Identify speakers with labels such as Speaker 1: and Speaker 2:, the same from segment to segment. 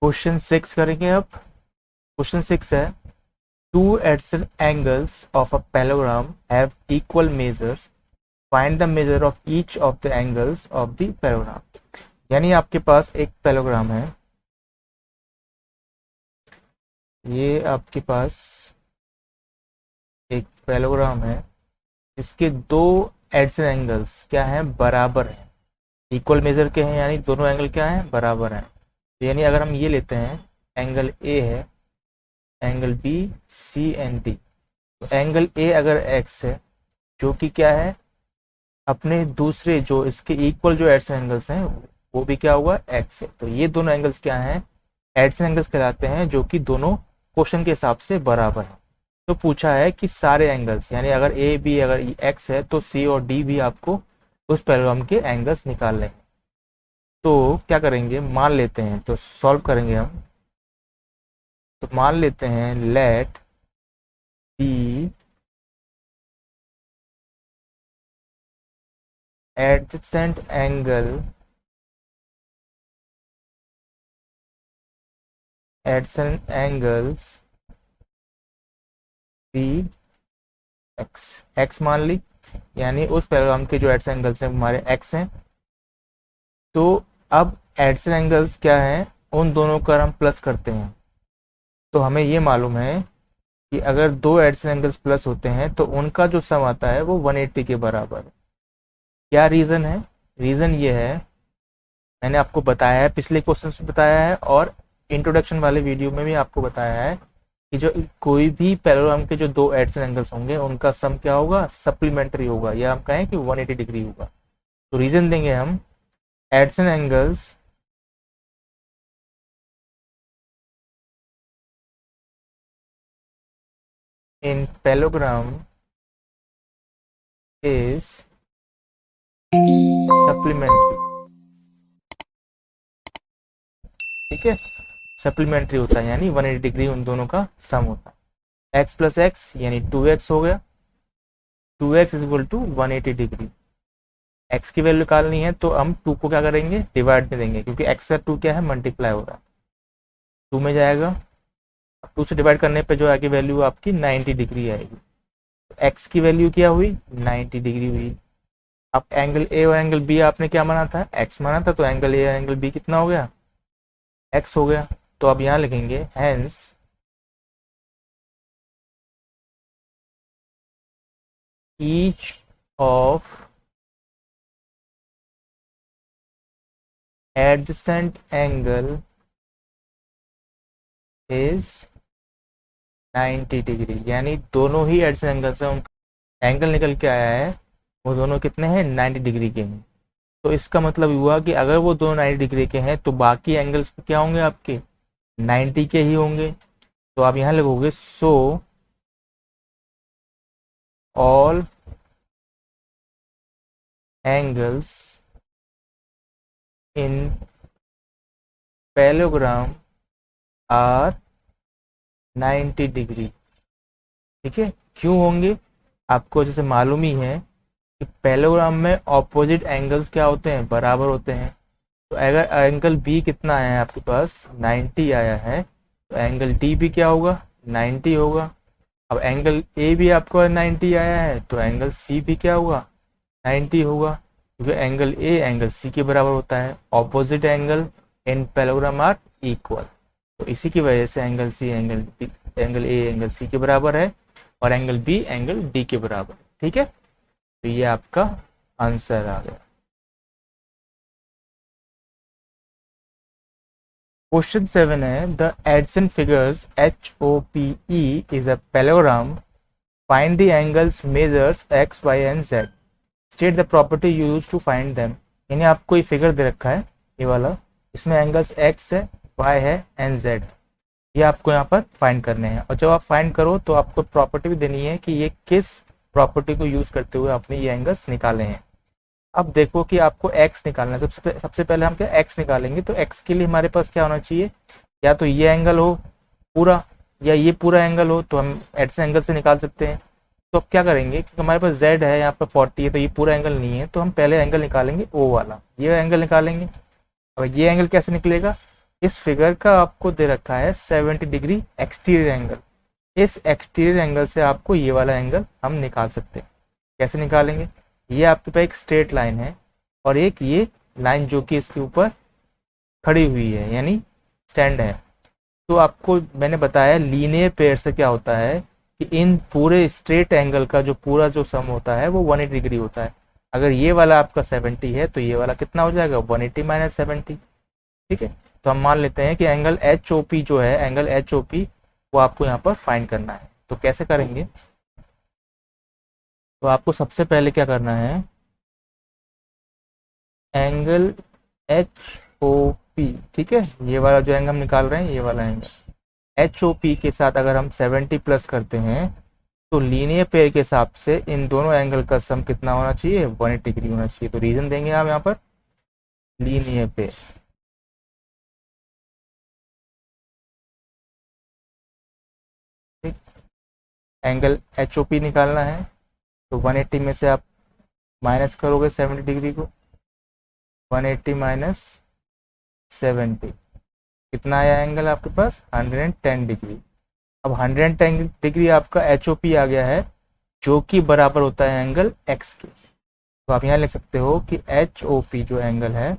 Speaker 1: Question 6 करेंगे अब। Question 6 है, to adjacent angles of a parallelogram have equal measures. Find the measure of each of the angles of the parallelogram. यानी आपके पास एक पैराग्राम है, ये आपके पास एक पैराग्राम है जिसके दो एडजेसेंट एंगल्स क्या हैं, बराबर हैं, इक्वल मेजर के हैं, यानी दोनों एंगल क्या हैं, बराबर हैं। तो यानी अगर हम ये लेते हैं, एंगल ए है, angle B, C and D. तो एंगल ए अगर एक्स है, जो कि क्या है, अपने दूसरे जो इसके इक्वल जो एडजेसेंट एंगल्स हैं वो भी क्या हुआ, एक्स है। तो ये दोनों एंगल्स क्या हैं, एडजेसेंट एंगल्स कहलाते हैं, जो कि दोनों क्वेश्चन के हिसाब से बराबर है। तो पूछा है कि सारे एंगल्स, यानी अगर ए बी अगर एक्स है तो सी और डी भी आपको उस पैराग्राम के एंगल्स निकालने हैं। तो क्या करेंगे, मान लेते हैं, तो सॉल्व करेंगे हम। तो मान लेते हैं let the adjacent angles be x, x मान ली, यानी उस पैराग्राम के जो एडजेसेंट एंगल्स हैं हमारे एक्स हैं। तो अब एडजेसेंट एंगल्स क्या हैं, उन दोनों का हम प्लस करते हैं। तो हमें ये मालूम है कि अगर दो एडजेसेंट एंगल्स प्लस होते हैं तो उनका जो सम आता है वो 180 के बराबर है। क्या रीज़न है, रीज़न ये है, मैंने आपको बताया है, पिछले क्वेश्चन में बताया है और इंट्रोडक्शन वाले वीडियो में भी आपको बताया है कि जो कोई भी पैराग्राम के जो दो एडजेसेंट एंगल्स होंगे उनका सम क्या होगा, सप्लीमेंट्री होगा, या हम कहें कि 180 डिग्री होगा। तो रीज़न देंगे हम, adjacent angles in parallelogram is supplementary. ठीक है, सप्लीमेंट्री होता है, यानी 180 डिग्री उन दोनों का सम होता है। एक्स प्लस एक्स यानी 2x हो गया, 2x is equal to 180 degree. x की वैल्यू निकालनी है तो हम 2 को क्या करेंगे, डिवाइड में देंगे, क्योंकि x से 2 क्या है, मल्टीप्लाई हो रहा है, 2 में जाएगा। 2 से डिवाइड करने पे जो आगे वैल्यू आपकी 90 डिग्री आएगी। तो x की वैल्यू क्या हुई, 90 डिग्री हुई। अब एंगल ए और एंगल बी आपने क्या माना था, x माना था, तो एंगल ए और एंगल बी कितना हो गया, x हो गया। तो अब यहां लिखेंगे hence each of adjacent angle is 90 degree, यानी दोनों ही एडजेसेंट एंगल से उनका एंगल निकल के आया है, वो दोनों कितने हैं, 90 डिग्री के हैं। तो इसका मतलब हुआ कि अगर वो दोनों 90 डिग्री के हैं तो बाकी एंगल्स क्या होंगे, आपके 90 के ही होंगे। तो आप यहां लिखोगे so all angles in parallelogram are 90 degree. ठीक है, क्यों होंगे, आपको जैसे मालूम ही है कि पैरेललोग्राम में ऑपोजिट एंगल्स क्या होते हैं, बराबर होते हैं। तो अगर एंगल बी कितना आया है आपके पास, 90 आया है, तो एंगल डी भी क्या होगा, 90 होगा। अब एंगल ए भी आपको 90 आया है, तो एंगल सी भी क्या होगा, 90 होगा, क्योंकि एंगल ए एंगल सी के बराबर होता है। Opposite angle in parallelogram are equal, तो इसी की वजह से angle C angle A angle C के बराबर है और एंगल बी एंगल डी के बराबर। ठीक है, तो ये आपका आंसर आ गया। क्वेश्चन 7 है, the adjacent figures H O P E is a parallelogram, find the angles measures x y and z, state the property use to find them. यानी आपको ये फिगर दे रखा है, ये वाला, इसमें एंगल्स एक्स है, वाई है एंड जेड, ये आपको यहाँ पर फाइंड करने हैं। और जब आप फाइंड करो तो आपको प्रॉपर्टी भी देनी है कि ये किस प्रॉपर्टी को यूज करते हुए आपने ये एंगल्स निकाले हैं। अब देखो कि आपको x निकालना है, सबसे पहले हम क्या x निकालेंगे। तो x के लिए हमारे पास क्या होना चाहिए, या तो ये एंगल हो पूरा या ये पूरा एंगल हो, तो हम एडजेसेंट एंगल से निकाल सकते हैं। तो अब क्या करेंगे, क्योंकि हमारे पास z है यहाँ पर 40 है, तो ये पूरा एंगल नहीं है, तो हम पहले एंगल निकालेंगे o वाला, ये एंगल निकालेंगे। अब ये एंगल कैसे निकलेगा, इस फिगर का आपको दे रखा है 70 डिग्री एक्सटीरियर एंगल। इस एक्सटीरियर एंगल से आपको ये वाला एंगल हम निकाल सकते हैं। कैसे निकालेंगे? ये आपके पास एक स्ट्रेट लाइन है और एक ये लाइन जो कि इसके ऊपर खड़ी हुई है यानी स्टैंड है। तो आपको मैंने बताया लीनियर पेयर से क्या होता है कि इन पूरे स्ट्रेट एंगल का जो पूरा जो सम होता है वो 180 डिग्री होता है। अगर ये वाला आपका 70 है तो ये वाला कितना हो जाएगा? 180 माइनस 70। ठीक है, तो हम मान लेते हैं कि एंगल एच ओ पी जो है, एंगल एच ओ पी वो आपको यहाँ पर फाइंड करना है। तो कैसे करेंगे? तो आपको सबसे पहले क्या करना है, एंगल एच ओ पी, ठीक है, ये वाला जो एंगल हम निकाल रहे हैं ये वाला एंगल एच ओ पी के साथ अगर हम 70 प्लस करते हैं तो लीनियर पेयर के हिसाब से इन दोनों एंगल का सम कितना होना चाहिए? 180 डिग्री होना चाहिए। तो रीजन देंगे आप यहाँ पर लीनियर पेयर। ठीक, एंगल एच ओ पी निकालना है तो 180 में से आप माइनस करोगे 70 डिग्री को, 180 माइनस 70 कितना आया एंगल आपके पास? 110 डिग्री। अब 110 डिग्री आपका एच ओ पी आ गया है जो कि बराबर होता है एंगल एक्स के। तो आप यहाँ लिख सकते हो कि एच ओ पी जो एंगल है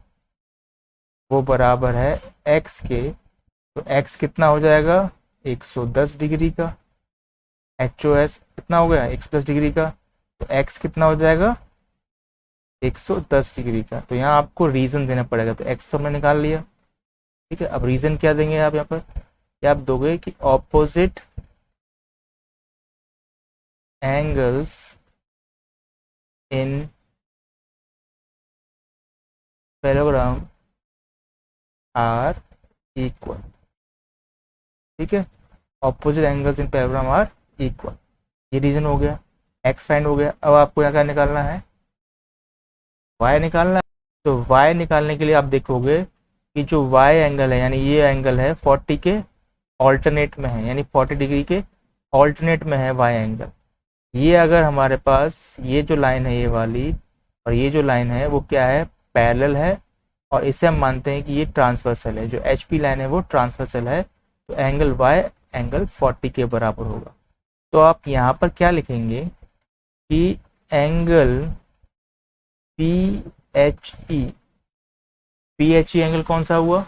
Speaker 1: वो बराबर है एक्स के। तो एक्स कितना हो जाएगा? 110 डिग्री का। एच ओ एस कितना हो गया? 110 डिग्री का। तो एक्स कितना हो जाएगा? 110 डिग्री का। तो यहाँ आपको रीजन देना पड़ेगा। तो एक्स तो हमने निकाल लिया। ठीक है, अब रीजन क्या देंगे आप यहाँ पर? क्या आप दोगे कि opposite angles in parallelogram are equal. ठीक है, opposite angles in parallelogram are equal, ये रीजन हो गया। एक्स फाइंड हो गया। अब आपको यहाँ क्या निकालना है? वाई निकालना है। तो वाई निकालने के लिए आप देखोगे कि जो वाई एंगल है यानी ये एंगल है 40 के ऑल्टरनेट में है, यानी 40 डिग्री के ऑल्टरनेट में है वाई एंगल। ये अगर हमारे पास ये जो लाइन है ये वाली और ये जो लाइन है वो क्या है? पैरेलल है। और इसे हम मानते हैं कि ये ट्रांसवर्सल है। जो एच पी लाइन है वो ट्रांसवर्सल है। तो एंगल वाई एंगल 40 के बराबर होगा। तो आप यहाँ पर क्या लिखेंगे कि angle P H E, P H E angle कौन सा हुआ?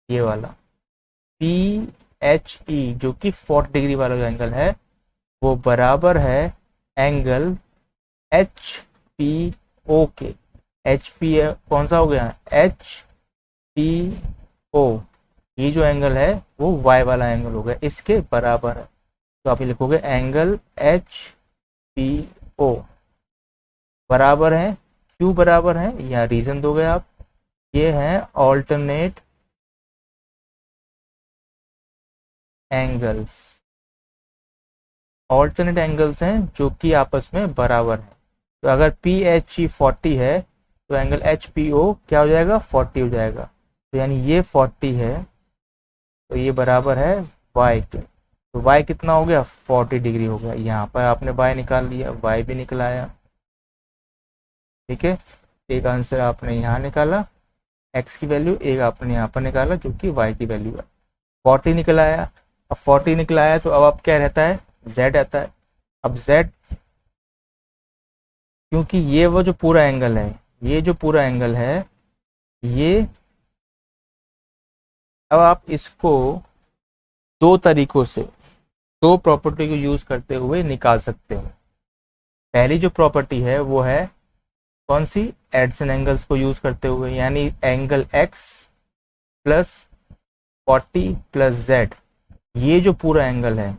Speaker 1: ये वाला पी एच ई जो कि 40 डिग्री वाला जो एंगल है वो बराबर है एंगल एच पी ओ के। एच पी कौन सा हो गया? एच पी ओ, ये जो एंगल है वो वाई वाला एंगल हो गया, इसके बराबर है। तो आप ये लिखोगे एंगल एच पी ओ बराबर है, क्यों बराबर है? यहाँ रीजन दोगे आप। ये है ऑल्टरनेट एंगल्स, ऑल्टरनेट एंगल्स हैं जो कि आपस में बराबर है। तो अगर पी एच ई 40 है तो एंगल एच पी ओ क्या हो जाएगा? 40 हो जाएगा। तो यानी ये 40 है तो ये बराबर है वाई के। तो वाई कितना हो गया? 40 डिग्री हो गया। यहाँ पर आपने वाई निकाल लिया, वाई भी निकलाया। ठीक है, एक आंसर आपने यहाँ निकाला एक्स की वैल्यू, एक आपने यहाँ पर निकाला जो कि वाई की वैल्यू है। 40 निकल आया। अब 40 निकल आया तो अब आप क्या रहता है? z आता है। अब z, क्योंकि ये वो जो पूरा एंगल है, ये जो पूरा एंगल है ये, अब आप इसको दो तरीकों से, दो प्रॉपर्टी को यूज करते हुए निकाल सकते हो। पहली जो प्रॉपर्टी है वो है कौन सी? एडजसेंट एंगल्स को यूज करते हुए, यानी angle x plus 40 plus z, ये जो पूरा एंगल है,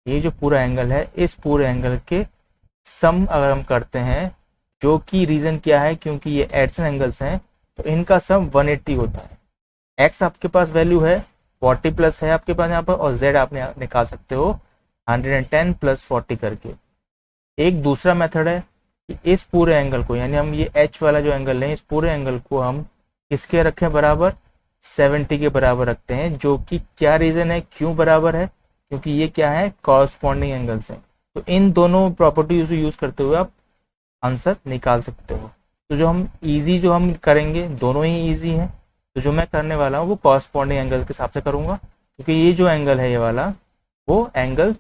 Speaker 1: ये जो पूरा एंगल है, इस पूरे एंगल के सम अगर हम करते हैं, जो कि रीजन क्या है? क्योंकि ये एडजसेंट एंगल्स हैं तो इनका सम 180 होता है। x आपके पास वैल्यू है 40 प्लस है आपके पास यहाँ पर, और z आप निकाल सकते हो 110 प्लस 40 करके। एक दूसरा मेथड है कि इस पूरे एंगल को, यानी हम ये h वाला जो एंगल है, इस पूरे एंगल को हम किसके रखें बराबर? 70 के बराबर रखते हैं। जो कि क्या रीजन है क्यों बराबर है? क्योंकि ये क्या है? कॉरस्पॉन्डिंग एंगल्स हैं। तो इन दोनों प्रॉपर्टीज को यूज करते हुए आप आंसर निकाल सकते हो। तो जो हम करेंगे दोनों ही इजी हैं। तो जो मैं करने वाला हूँ वो कॉरस्पॉन्डिंग एंगल के हिसाब से करूँगा, क्योंकि ये जो एंगल है ये वाला, वो एंगल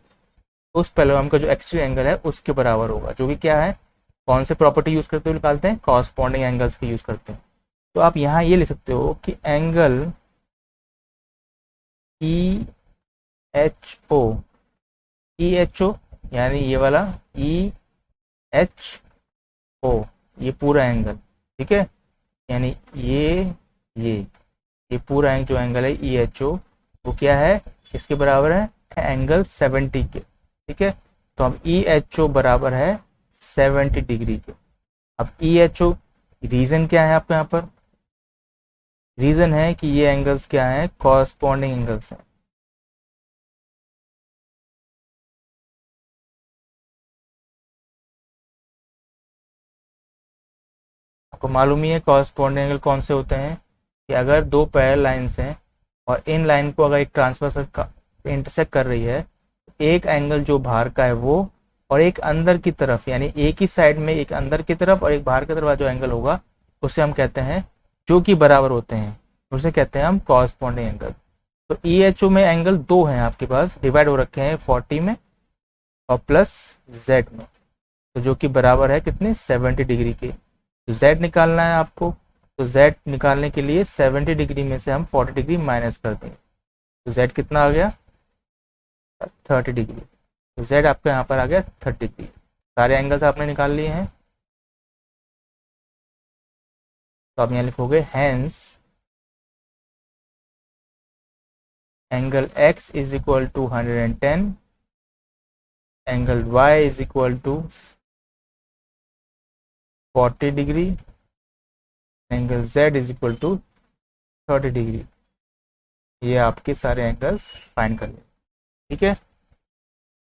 Speaker 1: उस पैरेललोग्राम का जो एक्सट्रीम एंगल है उसके बराबर होगा, जो कि क्या है, कौन से प्रॉपर्टी यूज करते हुए निकालते हैं, कॉरस्पॉन्डिंग एंगल्स के यूज करते हैं। तो आप यहाँ ये लिख सकते हो कि angle E H O, E H O यानी ये वाला ई एच ओ, ये पूरा एंगल, ठीक है, यानी ये ये पूरा जो एंगल है ई एच ओ, वो क्या है, किसके बराबर है, एंगल 70 के, ठीक है। तो अब ई एच ओ बराबर है 70 डिग्री के। अब ई एच ओ रीजन क्या है आपको यहाँ पर, रीजन है कि ये एंगल्स क्या है, कॉरस्पॉन्डिंग एंगल्स हैं। आपको मालूम ही है कॉरस्पॉन्डिंग एंगल कौन से होते हैं, कि अगर दो पैरेलल लाइंस हैं और इन लाइन को अगर एक ट्रांसवर्स इंटरसेक्ट कर रही है, एक एंगल जो बाहर का है वो, और एक अंदर की तरफ, यानी एक ही साइड में एक अंदर की तरफ और एक बाहर की तरफ जो एंगल होगा, उसे हम कहते हैं, जो कि बराबर होते हैं, उसे कहते हैं हम कॉरस्पॉन्डिंग एंगल। तो ई एच ओ में एंगल दो हैं आपके पास, डिवाइड हो रखे हैं 40 में और प्लस जेड में, तो जो कि बराबर है कितने, 70 डिग्री के। तो जेड निकालना है आपको, तो जेड निकालने के लिए 70 डिग्री में से हम 40 डिग्री माइनस कर देंगे, तो जेड कितना आ गया, 30 डिग्री। तो जेड आपका यहाँ पर आ गया 30 डिग्री। सारे एंगल्स आपने निकाल लिए हैं, तो आप यहाँ लिखोगे hence angle x is equal to 110, angle y is equal to 40 degree, angle z is equal to 30 degree. ये आपके सारे एंगल्स फाइंड कर लें, ठीक है।